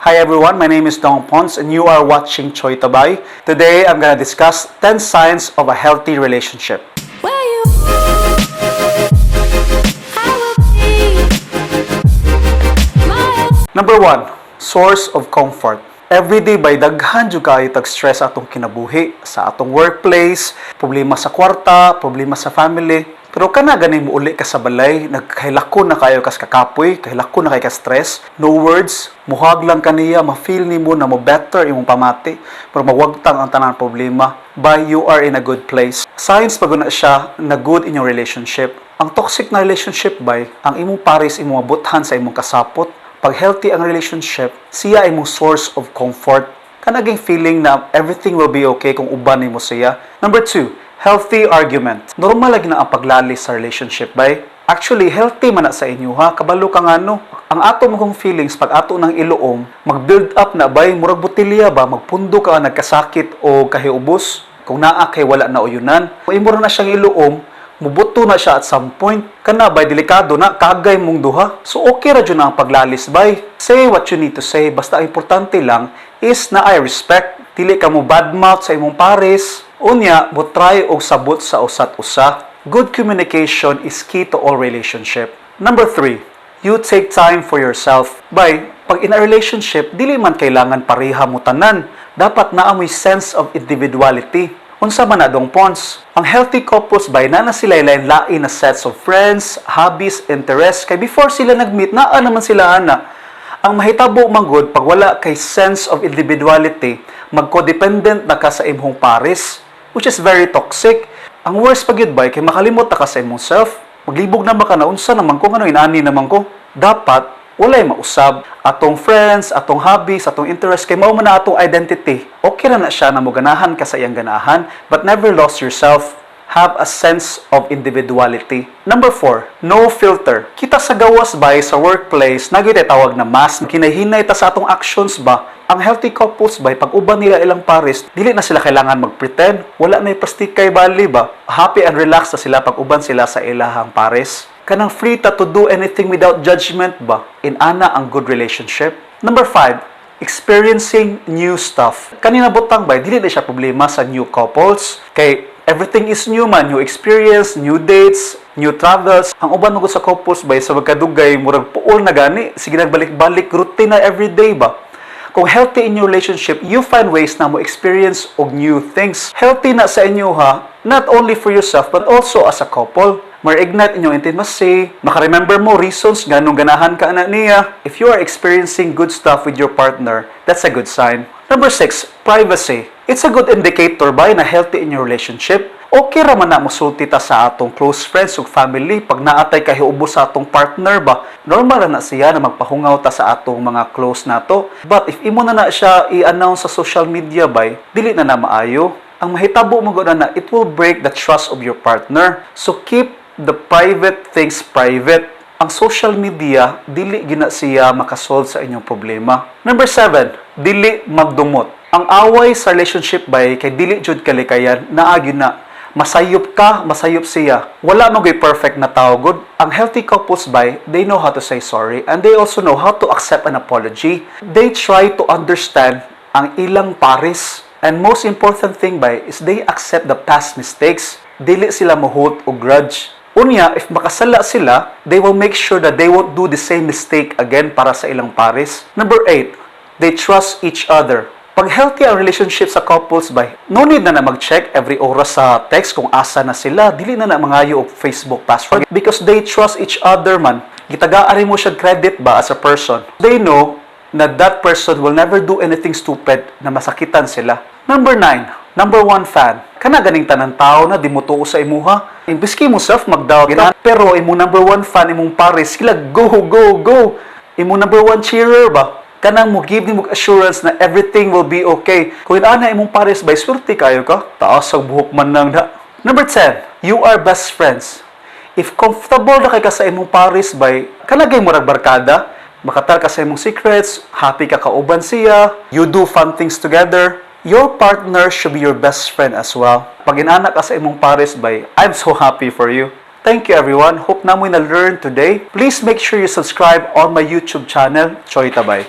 Hi everyone, my name is Dong Pons and you are watching Choy Tabay. Today I'm going to discuss 10 signs of a healthy relationship. Number 1, source of comfort. Everyday by daghan jud kayo tag-stress atong kinabuhi sa atong workplace, problema sa kwarta, problema sa family. Pero kana ganing muuli ka sa balay, nagkahilako na kayo kas kakapoy, kahilako na kay ka stress, no words, muhag lang kaniya, ma-feel nimo na mo better imong pamati, pero magwagtang ang tanang problema. By you are in a good place. Signs pag na siya na good in your relationship. Ang toxic na relationship by, ang imong pares imong mabuthan sa imong kasapot. Pag healthy ang relationship, siya ay mong source of comfort. Kanaging feeling na everything will be okay kung uban nimo siya. Number 2, healthy argument. Normal lagi na ang paglalis sa relationship, bay. Actually, healthy man na sa inyo, ha? Kabalo ka nga, no? Ang ato mong feelings, pag ato ng iloom, mag-build up na, bay, murag botilya ba, magpundo ka, nagkasakit o kahiubos, kung naa kay wala na uyunan. Kung imura na siyang iloom, mubuto na siya at some point. Kana bay, delikado na, kagay mong duha. So okay ra dyan ang paglalis bay. Say what you need to say, basta importante lang is na I respect. Dili ka mo badmouth sa imong pares. Unya, mo try og sabot sa usat-usa. Good communication is key to all relationship. Number 3, you take time for yourself. Bay, pag in a relationship, dili man kailangan pareha mo tanan. Dapat naamoy sense of individuality. Unsa man adong Pons, ang healthy couples by na sila lain-lain na sets of friends, hobbies, interests, kay before sila nag-meet, naa naman sila ana. Ang mahitabo manggod pag wala kay sense of individuality, mag-codependent na ka sa imong pares, which is very toxic. Ang worst pag yun ba, kay makalimot na ka sa imong self, maglibog na baka na unsa naman ko, ano inani naman ko. Dapat, walay mausab. Atong friends, atong hobbies, atong interest, kay mao man na atong identity. Okay na siya na mo ganahan ka sa iyang ganahan, but never lost yourself. Have a sense of individuality. Number 4, no filter. Kita sa gawas ba sa workplace, nagitay tawag na mask, kinahinay ta sa atong actions ba. Ang healthy couples ba, pag uban nila ilang pares, dili na sila kailangan mag-pretend. Wala na plastikay bali ba. Happy and relaxed na sila pag uban sila sa ilahang pares. Kanang free ta to do anything without judgment ba? In ana ang good relationship. Number 5, experiencing new stuff. Kanina butang ba, dili na siya problema sa new couples. Kay everything is new man, new experience, new dates, new travels. Ang uban mo sa couples ba, sa magkadugay, murag puol na gani, sige nagbalik-balik, routine na everyday ba? Kung healthy in your relationship, you find ways na mo experience og new things. Healthy na sa inyo ha, not only for yourself, but also as a couple. Ma-ignite inyong intimacy, maka-remember mo reasons ganong ganahan ka na niya. If you are experiencing good stuff with your partner, that's a good sign. Number 6, privacy. It's a good indicator ba na healthy in your relationship. Okay ra man na mosulti ta sa atong close friends ug family pag naatay kahiubos sa atong partner ba. Normal na siya na magpahungaw ta sa atong mga close nato. But if imo na siya i-announce sa social media ba, dili na maayo. Ang mahitabo mo na it will break the trust of your partner. So keep the private things private. Ang social media, dili gina siya makasolve sa inyong problema. Number 7, dili magdumot. Ang away sa relationship bay kay dili jud kalikayan, naagi na. Masayop ka, masayop siya. Wala magay perfect na tao good. Ang healthy couples bay, they know how to say sorry and they also know how to accept an apology. They try to understand ang ilang pares. And most important thing bay is they accept the past mistakes. Dili sila mo-hold o grudge. Unya, if makasala sila, they will make sure that they won't do the same mistake again para sa ilang pares. Number 8, they trust each other. Pag healthy ang relationship sa couples ba, no need na mag-check every oras sa text kung asa na sila. Dili na mangayo og Facebook password because they trust each other man. Gitagaari mo siya credit ba as a person. They know na that person will never do anything stupid na masakitan sila. Number 9, number 1 fan. Kana ganing tanang tao na di mo tuo sa imuha. Imbis kay mo self mag-doubt na, pero imong number 1 fan imong pares, sila go, go, go. Imong number 1 cheerer ba? Kanang mo give mo assurance na everything will be okay. Kung ana imong pares by swerte kayo ka, taas ang buhok man nang da. Number 10, you are best friends. If comfortable na kay ka sa imong pares by, kanagay mo barkada, makatal ka sa imong secrets, happy ka kauban siya, you do fun things together, your partner should be your best friend as well. Pag inana ka sa imong pares by, I'm so happy for you. Thank you everyone. Hope na mo na learn today. Please make sure you subscribe on my YouTube channel, Choy Tabay.